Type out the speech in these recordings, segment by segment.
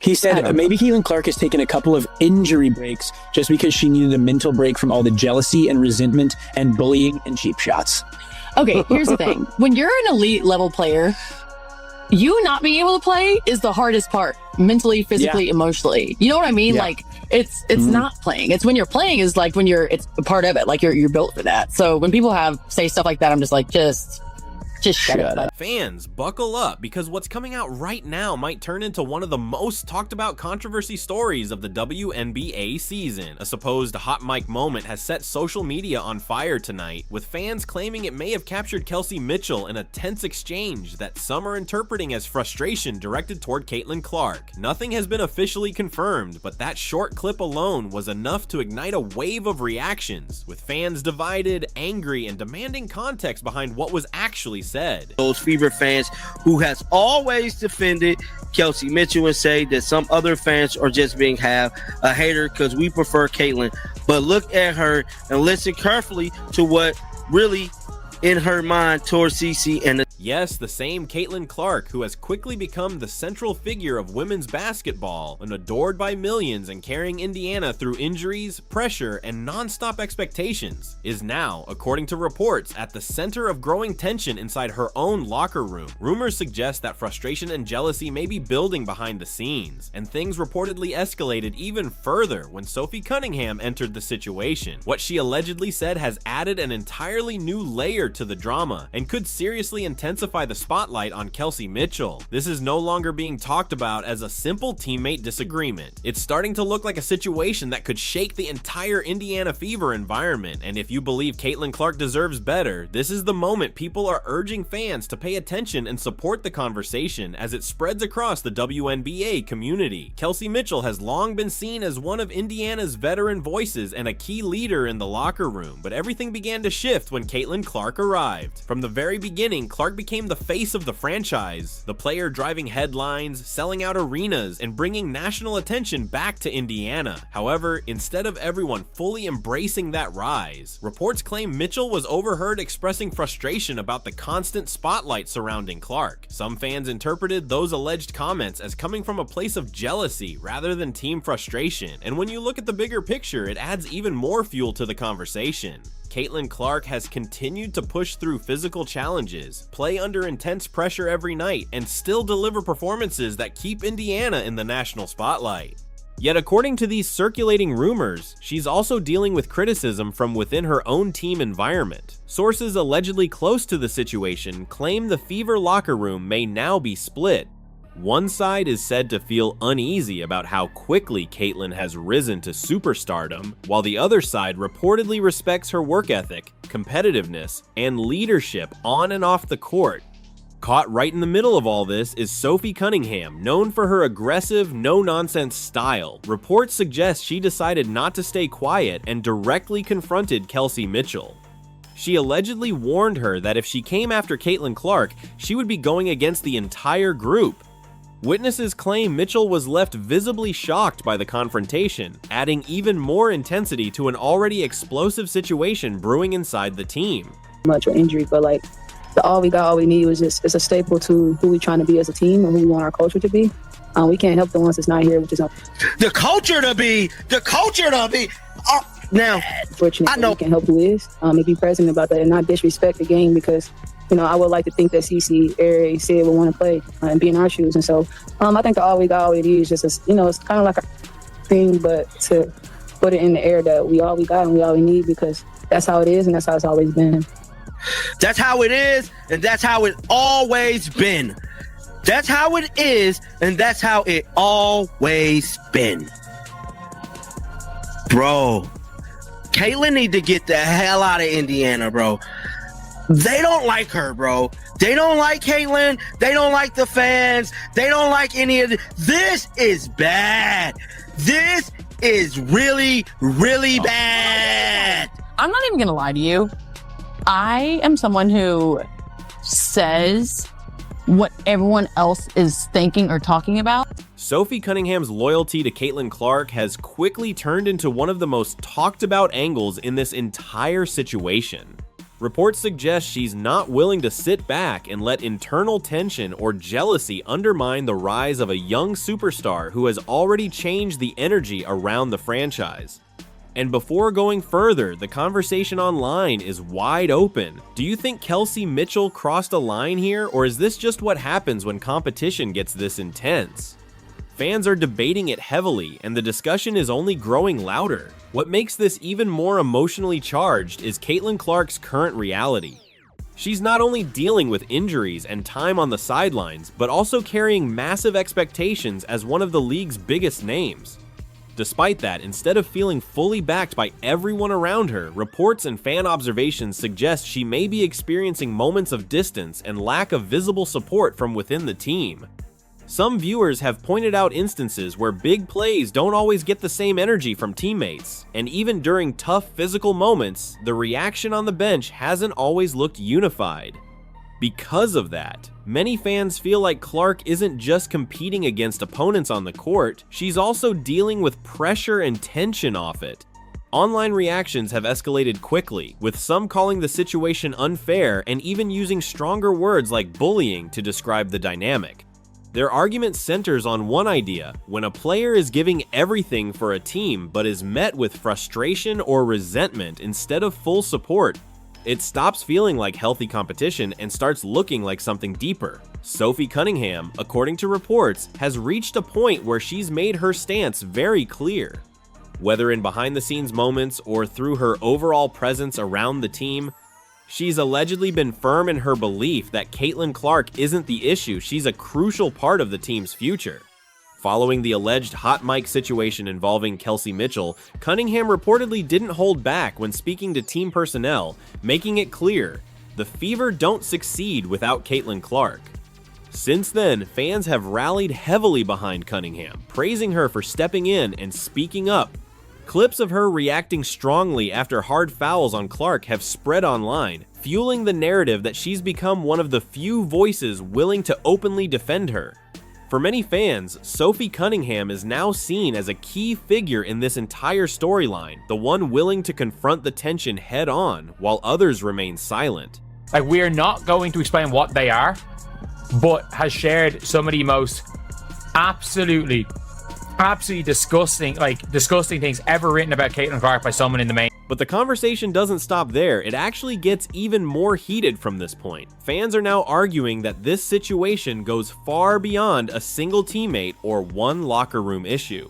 He said maybe Caitlin Clark has taken a couple of injury breaks just because she needed a mental break from all the jealousy and resentment and bullying and cheap shots. Okay, here's the thing. When you're an elite level player, you not being able to play is the hardest part. Mentally, physically, emotionally. You know what I mean? Yeah. Like, it's not playing. It's when you're playing is like when it's a part of it. Like, you're built for that. So when people say stuff like that, I'm just like, just shut up. Fans, buckle up, because what's coming out right now might turn into one of the most talked about controversy stories of the WNBA season. A supposed hot mic moment has set social media on fire tonight, with fans claiming it may have captured Kelsey Mitchell in a tense exchange that some are interpreting as frustration directed toward Caitlin Clark. Nothing has been officially confirmed, but that short clip alone was enough to ignite a wave of reactions, with fans divided, angry, and demanding context behind what was actually said. Those Fever fans who has always defended Kelsey Mitchell and say that some other fans are just being a hater because we prefer Caitlin. But look at her and listen carefully to what really in her mind towards CC and yes, the same Caitlin Clark, who has quickly become the central figure of women's basketball and adored by millions and carrying Indiana through injuries, pressure, and non-stop expectations, is now, according to reports, at the center of growing tension inside her own locker room. Rumors suggest that frustration and jealousy may be building behind the scenes, and things reportedly escalated even further when Sophie Cunningham entered the situation. What she allegedly said has added an entirely new layer to the drama and could seriously intensify the spotlight on Kelsey Mitchell. This is no longer being talked about as a simple teammate disagreement. It's starting to look like a situation that could shake the entire Indiana Fever environment, and if you believe Caitlin Clark deserves better, this is the moment people are urging fans to pay attention and support the conversation as it spreads across the WNBA community. Kelsey Mitchell has long been seen as one of Indiana's veteran voices and a key leader in the locker room, but everything began to shift when Caitlin Clark arrived. From the very beginning, Clark became the face of the franchise, the player driving headlines, selling out arenas, and bringing national attention back to Indiana. However, instead of everyone fully embracing that rise, reports claim Mitchell was overheard expressing frustration about the constant spotlight surrounding Clark. Some fans interpreted those alleged comments as coming from a place of jealousy rather than team frustration, and when you look at the bigger picture, it adds even more fuel to the conversation. Caitlin Clark has continued to push through physical challenges, play under intense pressure every night, and still deliver performances that keep Indiana in the national spotlight. Yet according to these circulating rumors, she's also dealing with criticism from within her own team environment. Sources allegedly close to the situation claim the Fever locker room may now be split. One side is said to feel uneasy about how quickly Caitlin has risen to superstardom, while the other side reportedly respects her work ethic, competitiveness, and leadership on and off the court. Caught right in the middle of all this is Sophie Cunningham, known for her aggressive, no-nonsense style. Reports suggest she decided not to stay quiet and directly confronted Kelsey Mitchell. She allegedly warned her that if she came after Caitlin Clark, she would be going against the entire group. Witnesses claim Mitchell was left visibly shocked by the confrontation, adding even more intensity to an already explosive situation brewing inside the team. Much of injury, but like all we need was just it's a staple to who we're trying to be as a team and who we want our culture to be. We can't help the ones that's not here, which is the culture to be. Now, fortunately, I know we can help who is. And be present about that and not disrespect the game because, you know, I would like to think that CC, Ari, Sid would want to play and be in our shoes. And so I think all we need is just, it's kind of like a thing, but to put it in the air that we all we got and we all we need because that's how it is and that's how it's always been. That's how it is and that's how it always been. That's how it is and that's how it always been. Bro. Caitlin need to get the hell out of Indiana, bro. They don't like her, bro. They don't like Caitlin. They don't like the fans. They don't like any of this is bad. This is really, really bad. I'm not even gonna lie to you. I am someone who says what everyone else is thinking or talking about. Sophie Cunningham's loyalty to Caitlin Clark has quickly turned into one of the most talked about angles in this entire situation. Reports suggest she's not willing to sit back and let internal tension or jealousy undermine the rise of a young superstar who has already changed the energy around the franchise. And before going further, the conversation online is wide open. Do you think Kelsey Mitchell crossed a line here, or is this just what happens when competition gets this intense? Fans are debating it heavily, and the discussion is only growing louder. What makes this even more emotionally charged is Caitlin Clark's current reality. She's not only dealing with injuries and time on the sidelines, but also carrying massive expectations as one of the league's biggest names. Despite that, instead of feeling fully backed by everyone around her, reports and fan observations suggest she may be experiencing moments of distance and lack of visible support from within the team. Some viewers have pointed out instances where big plays don't always get the same energy from teammates, and even during tough physical moments, the reaction on the bench hasn't always looked unified. Because of that, many fans feel like Clark isn't just competing against opponents on the court, she's also dealing with pressure and tension off it. Online reactions have escalated quickly, with some calling the situation unfair and even using stronger words like bullying to describe the dynamic. Their argument centers on one idea: when a player is giving everything for a team but is met with frustration or resentment instead of full support, it stops feeling like healthy competition and starts looking like something deeper. Sophie Cunningham, according to reports, has reached a point where she's made her stance very clear. Whether in behind-the-scenes moments or through her overall presence around the team, she's allegedly been firm in her belief that Caitlin Clark isn't the issue, she's a crucial part of the team's future. Following the alleged hot mic situation involving Kelsey Mitchell, Cunningham reportedly didn't hold back when speaking to team personnel, making it clear, the Fever don't succeed without Caitlin Clark. Since then, fans have rallied heavily behind Cunningham, praising her for stepping in and speaking up. Clips of her reacting strongly after hard fouls on Clark have spread online, fueling the narrative that she's become one of the few voices willing to openly defend her. For many fans, Sophie Cunningham is now seen as a key figure in this entire storyline, the one willing to confront the tension head on, while others remain silent. Like, we're not going to explain what they are, but has shared some of the most absolutely disgusting things ever written about Caitlin Clark by someone in the main. But the conversation doesn't stop there. It actually gets even more heated from this point. Fans are now arguing that this situation goes far beyond a single teammate or one locker room issue.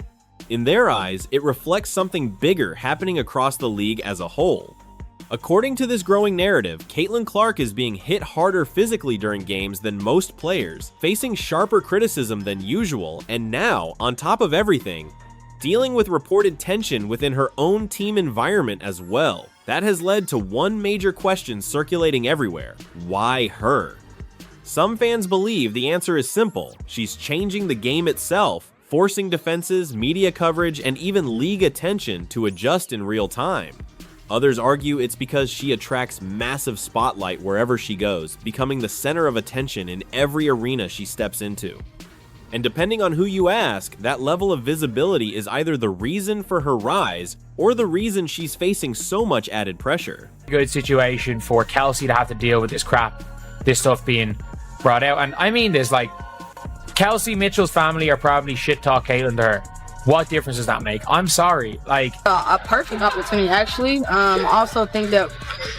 In their eyes, it reflects something bigger happening across the league as a whole. According to this growing narrative, Caitlin Clark is being hit harder physically during games than most players, facing sharper criticism than usual, and now, on top of everything, dealing with reported tension within her own team environment as well. That has led to one major question circulating everywhere: why her? Some fans believe the answer is simple: she's changing the game itself, forcing defenses, media coverage, and even league attention to adjust in real time. Others argue it's because she attracts massive spotlight wherever she goes, becoming the center of attention in every arena she steps into. And depending on who you ask, that level of visibility is either the reason for her rise or the reason she's facing so much added pressure. Good situation for Kelsey to have to deal with this crap, this stuff being brought out. And I mean this, like, Kelsey Mitchell's family are probably shit talk Caitlin to her. What difference does that make? I'm sorry. Like, a perfect opportunity, actually. Also think that,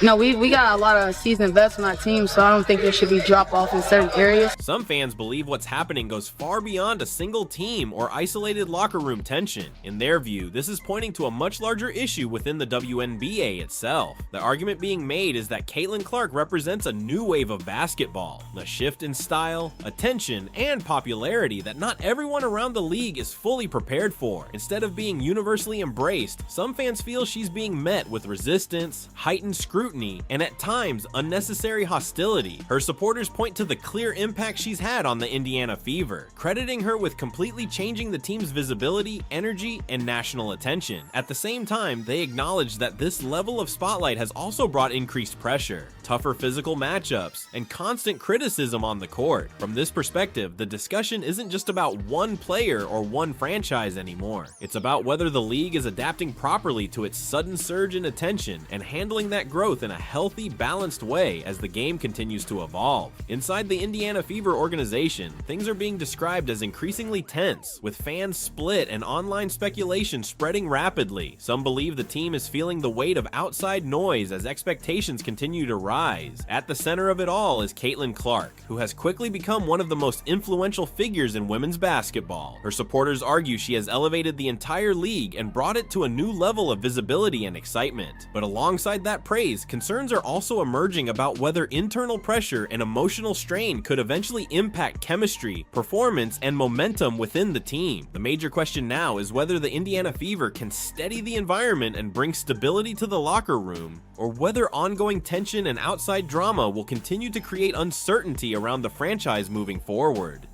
we got a lot of seasoned vets on our team, so I don't think there should be drop off in certain areas. Some fans believe what's happening goes far beyond a single team or isolated locker room tension. In their view, this is pointing to a much larger issue within the WNBA itself. The argument being made is that Caitlin Clark represents a new wave of basketball, a shift in style, attention, and popularity that not everyone around the league is fully prepared for. Instead of being universally embraced, some fans feel she's being met with resistance, heightened scrutiny, and at times unnecessary hostility. Her supporters point to the clear impact she's had on the Indiana Fever, crediting her with completely changing the team's visibility, energy, and national attention. At the same time, they acknowledge that this level of spotlight has also brought increased pressure. tougher physical matchups, and constant criticism on the court. From this perspective, the discussion isn't just about one player or one franchise anymore. It's about whether the league is adapting properly to its sudden surge in attention and handling that growth in a healthy, balanced way as the game continues to evolve. Inside the Indiana Fever organization, things are being described as increasingly tense, with fans split and online speculation spreading rapidly. Some believe the team is feeling the weight of outside noise as expectations continue to rise. At the center of it all is Caitlin Clark, who has quickly become one of the most influential figures in women's basketball. Her supporters argue she has elevated the entire league and brought it to a new level of visibility and excitement. But alongside that praise, concerns are also emerging about whether internal pressure and emotional strain could eventually impact chemistry, performance, and momentum within the team. The major question now is whether the Indiana Fever can steady the environment and bring stability to the locker room, or whether ongoing tension and outside drama will continue to create uncertainty around the franchise moving forward.